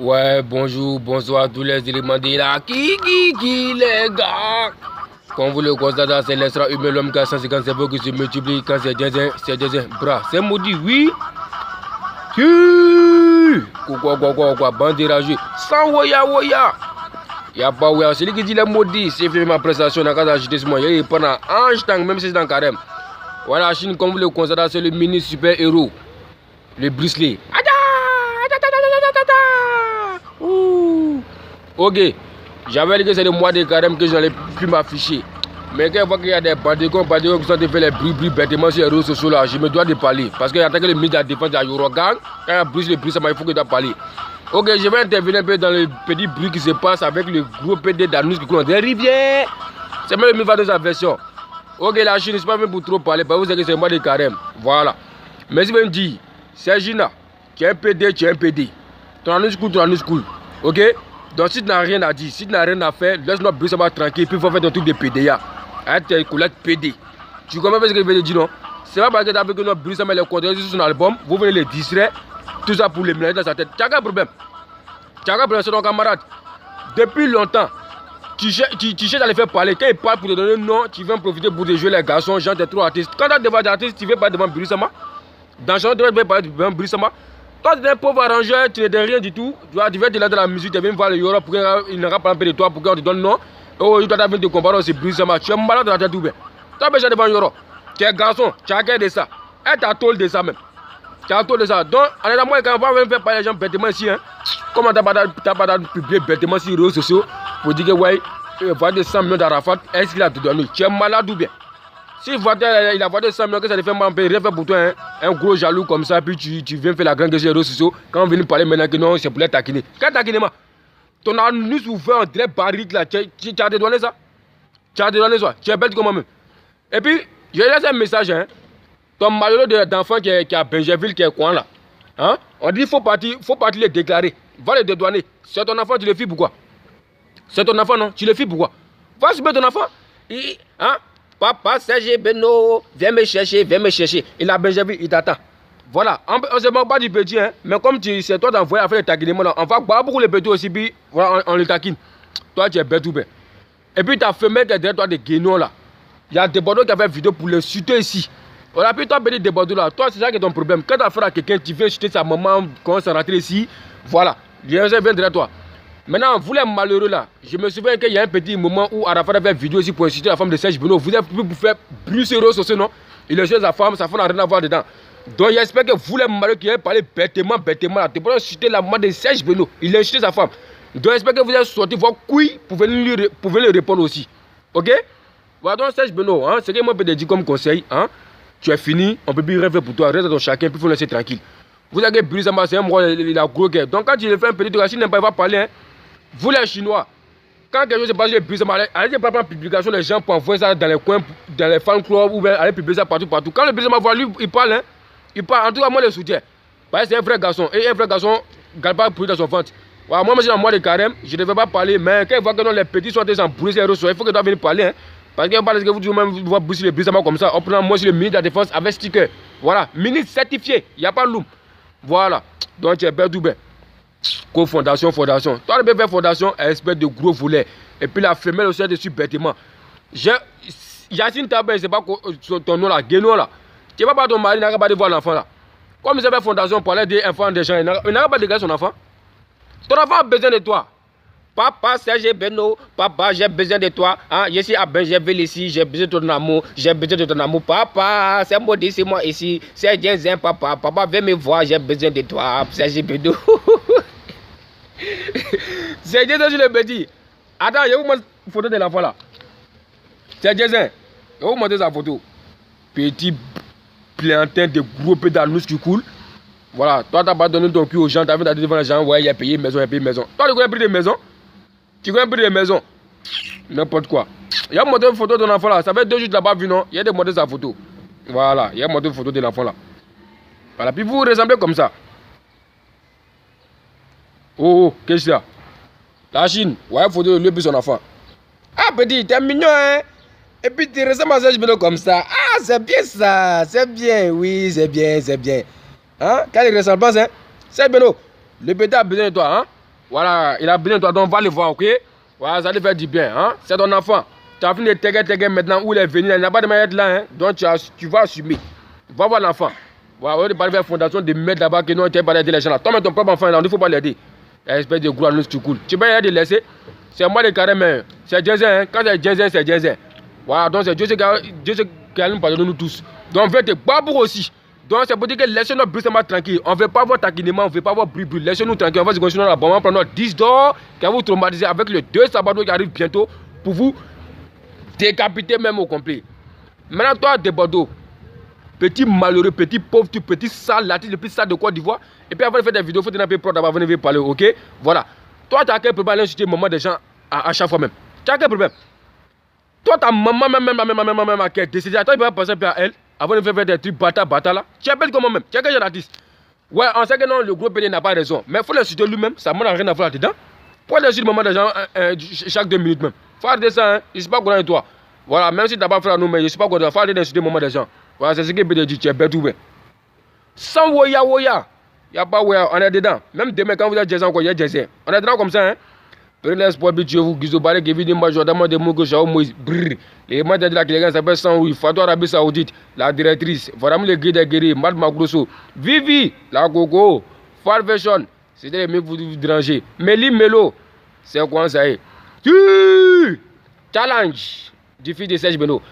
Ouais, bonjour, bonsoir à tous les éléments de la qui, les gars. Comme vous le constatez, c'est l'extra humain, l'homme qui a 150 cerveaux qui se multiplie quand c'est des bras. C'est maudit, oui. Quoi, bande dérangée. Sans woya. Y'a pas woya, celui qui dit les maudits, c'est fait ma prestation dans le cas d'ajouter ce moyen. Il prend un ange tank, même si c'est dans le carême. Voilà, la Chine, comme vous le constatez, c'est le mini super héros. Le Bruce Lee. Ok, j'avais dit que c'est le mois de carême que je n'allais plus m'afficher. Mais quand je vois qu'il y a des bandigons qui sont de faire les bruits bêtement sur les réseaux sociaux là, je me dois de parler. Parce qu'il y a attaqué le ministre de la Défense à Yorogang. Quand il y a le bruit, il faut que je dois parler. Ok, je vais intervenir un peu dans le petit bruit qui se passe avec le gros PD d'Anous qui coule dans des rivières. C'est même le de sa version. Ok, la Chine, c'est pas même pour trop parler, parce que vous savez que c'est le mois de carême. Voilà. Mais si vous me dites, c'est Gina, tu es un PD, tu es un PD. Ton Anous coule. Ok? Donc si tu n'as rien à dire, si tu n'as rien à faire, laisse-nous brûler ça va tranquille, puis il faut faire ton truc de PDA. Avec tes collègues PD. Tu comprends ce que je veux dire, non? C'est pas parce que tu as vu que notre brûler ça met les conteneurs sur son album, vous venez les distraire, tout ça pour les mélanger dans sa tête. Tu as un problème. C'est ton camarade. Depuis longtemps, tu cherches à les faire parler. Quand ils parlent pour te donner un nom, tu viens profiter pour te jouer les garçons, genre t'es trop artiste. Quand tu as devant des artistes, tu veux pas devant Brûler Sama. Dans le champ, tu veux parler devant Brûler Sama. Toi, tu es un pauvre arrangeur, tu n'es de rien du tout. Tu vas te là dans la musique, tu viens voir le Europe pour qu'il n'aura pas un peu de toi, pour qu'on te donne non. Oh, tu dois venir te comparer, c'est Brûler Sama. Tu es malade dans la tête ouverte. Tu as besoin devant Europe. Tu es garçon, tu as de ça. Et tu as tôle de ça même. Tu as tôle de ça. Donc, en étant moi, quand on va même faire parler les gens bêtement ici, hein. Comment tu n'as pas publié bêtement sur les réseaux sociaux pour dire que, ouais, il va de 100 millions d'Arafat, est-ce qu'il a te donné? Tu es malade ou bien? Si il a voté 100 millions, que ça te fait mal, rien fait pour toi, hein? Un gros jaloux comme ça, puis tu viens faire la grande guerre sur les réseaux sociaux. Quand on vient parler maintenant que non, c'est pour les taquiner. Quel taquiner, moi? Ton anus ouvert en direct barrique là, tu as dédouané ça? Tu as dédouané ça? Tu es bête comme moi-même. Et puis, je laisse un message, hein? Ton malheureux d'enfant qui est à Benjerville, qui est coin là. Hein? On dit faut partir les déclarer. Va les dédouaner. C'est ton enfant, tu le fais pourquoi? C'est ton enfant, non? Tu le fais pourquoi? Va subir ton enfant. Hein? Papa, Serge Beno, viens me chercher. Il a Benjamin, il t'attend. Voilà, on ne se moque pas du petit, hein. Mais comme c'est toi d'envoyer à faire le taquinement, on va boire beaucoup les petits aussi, puis voilà, on le taquine. Toi, tu es bête ou bien. Et puis ta femelle qui est derrière toi de Guénon là. Il y a des bordeaux qui a fait une vidéo pour le chuter ici. Voilà, puis toi, petit des bordeaux là, toi, c'est ça qui est ton problème. Quand tu as affaire à quelqu'un, tu viens chuter sa maman, quand ça rentre ici, voilà, les gens viennent derrière toi. Maintenant, vous les malheureux là, je me souviens qu'il y a un petit moment où Arafat a fait une vidéo aussi pour inciter la femme de Serge Beno. Vous êtes plus pour faire plus sérieux sur ce nom. Il est chez sa femme n'a rien à voir dedans. Donc j'espère que vous les malheureux qui avez parlé bêtement là, tu peux inciter la maman de Serge Beno. Il a incité sa femme. Donc j'espère que vous êtes sortis voir couille pour venir lui répondre aussi. Ok? Voilà donc Serge Beno, hein, c'est que moi je peux te dire comme conseil, hein, tu es fini, on peut plus rien faire pour toi, reste dans chacun, puis il faut laisser tranquille. Vous avez Brûler Sama, c'est un mois, il a gros guerre. Donc quand tu le fais un petit truc, la Chine n'aime pas parler, hein. Vous les Chinois, quand quelque chose se passe, allez pas prendre publication, les gens pour envoyer ça dans les coins, dans les fan clubs, ou bien allez publier ça partout. Quand le président voit lui, il parle, hein, il parle, en tout cas moi le soutiens. Parce que c'est un vrai garçon, et un vrai garçon ne garde pas pour dans son ventre. Voilà, moi je suis dans le mois de carême, je ne devais pas parler, mais quand il voit que non, les petits sont en brûler les réseaux, il faut que tu dois venir parler. Hein, parce que vous dites même vous brûler les Brûler Sama comme ça, en prenant moi je suis le ministre de la Défense avec sticker. Voilà, ministre certifié, il n'y a pas de loum. Voilà, donc tu es bête ou bien. Co-fondation. Toi, le bébé fondation, elle espèce de gros volet. Et puis la femelle aussi est dessus bêtement. Yacine Tabé, c'est pas ton nom là, Guénon là. Tu vas pas ton mari, il n'a pas de voir l'enfant là. Comme il s'appelle fondation pour aller des enfants des gens, il n'a pas de dégager son enfant. Ton enfant a besoin de toi. Papa, Serge Beno, papa, j'ai besoin de toi. Hein? Je suis à Benjerville ici, j'ai besoin de ton amour. Papa, c'est maudit, c'est moi ici. C'est Jensen, papa. Papa, viens me voir, j'ai besoin de toi. Serge Beno. C'est Jensen, je le petit. Attends, je vais vous montrer une photo de l'enfant là. C'est Jensen. Je vais vous montrer sa photo. Petit plantain de gros pédalous qui coule. Voilà, toi, tu n'as pas donné ton cul aux gens, tu as vu devant les gens, ouais, il a payé maison. Toi, tu connais le prix de maison? Tu connais le prix de maison? N'importe quoi. Il y a montré une photo de l'enfant là, ça fait 2 jours que tu n'as pas vu, non? Il y a montré sa photo. Voilà, il y a montré une photo de l'enfant là. Voilà, puis vous ressemblez comme ça. Oh, qu'est-ce que c'est ça? La Chine, ouais, photo de lui et son enfant. Ah, petit, t'es mignon, hein? Et puis tu ressembles à Serge Beno comme ça. Ah, c'est bien ça, c'est bien, oui, c'est bien. Hein? Quelle ressemblance, hein? Serge Beno, le petit a besoin de toi, hein? Voilà, il a besoin de toi, donc va le voir, ok? Voilà, ça lui fait du bien, hein? C'est ton enfant. Tu as fini de téguer maintenant où il est venu, il n'a pas de manière d'être là, hein? Donc tu vas assumer. Va voir l'enfant. Voilà, on va parler de la fondation de mettre là-bas que non, tu n'as pas d'aider les gens là. Toi, mais ton propre enfant, là, il ne faut pas l'aider. Espèce de gros annonce, tu coules. Tu peux y laisser. C'est moi le carré, mais c'est Jésus, hein? Quand c'est Jésus, c'est Jésus. Voilà, donc c'est Dieu qui a nous pardonner nous tous. Donc on veut te babou aussi. Donc c'est pour dire que laissez-nous brusquement tranquille. On ne veut pas voir taquinement, on ne veut pas voir bruit. Laissez-nous tranquille. On va se continuer là-bas. On va prendre notre 10 d'or qui va vous traumatiser avec le 2 sabados qui arrive bientôt pour vous décapiter même au complet. Maintenant, toi, de Bordeaux, petit malheureux, petit pauvre, petit sale, l'artiste le plus sale de Côte d'Ivoire. Et puis avant de faire des vidéos, il faut tenir un peu pro d'abord, venir parler, ok? Voilà. Toi, tu as quel problème à insulter le moment des gens à chaque fois même? Tu as quel problème? Toi, ta maman, même, qui est décédée, toi, il va penser à elle, avant de faire des trucs bata là. Tu appelles comment même? Tu as quel genre d'artiste? Ouais, on sait que non, le gros PD n'a pas raison. Mais il faut l'insulter lui-même, ça n'a rien à voir là-dedans. Pourquoi l'insulter le moment des gens chaque 2 minutes même? Faut arrêter ça, hein. Je ne suis pas content de toi. Voilà, même si tu n'as pas fait à nous, mais je ne suis pas content. Il faut arrêter d'insulter le moment des gens. Voilà, c'est ce que PD dit, tu es bête ou bien. Sans woya. Il n'y a pas woya, on est dedans. Même demain, quand vous êtes Jazz encore, il y a Jazz. On est dedans comme ça, hein. Prenez l'espoir, vous Gizobare, qui vit de moi, Jordan, de Mougo, Jao Moïse, brrr. Les mois de la Clégan s'appelle Sanwoui, Fatou Arabie Saoudite, la directrice, vraiment le guide des guerriers, Mad Magrosso, Vivi, la Gogo, Farvation, c'était les mecs pour vous déranger. Meli Melo, c'est quoi ça y est? Challenge, du fils de Serge Beno.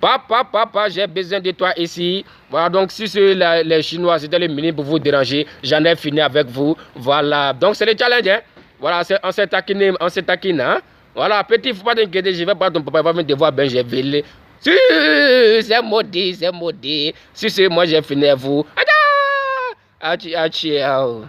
Papa, j'ai besoin de toi ici. Voilà, donc si c'est les Chinois, c'était les mini pour vous déranger, j'en ai fini avec vous. Voilà, donc c'est le challenge, hein. Voilà, on s'est taquiné, hein. Voilà, petit, il ne faut pas t'inquiéter, je vais pas ton papa, il va venir te voir, ben j'ai vélé. Si, c'est maudit. Si c'est moi, j'ai fini avec vous. Ciao.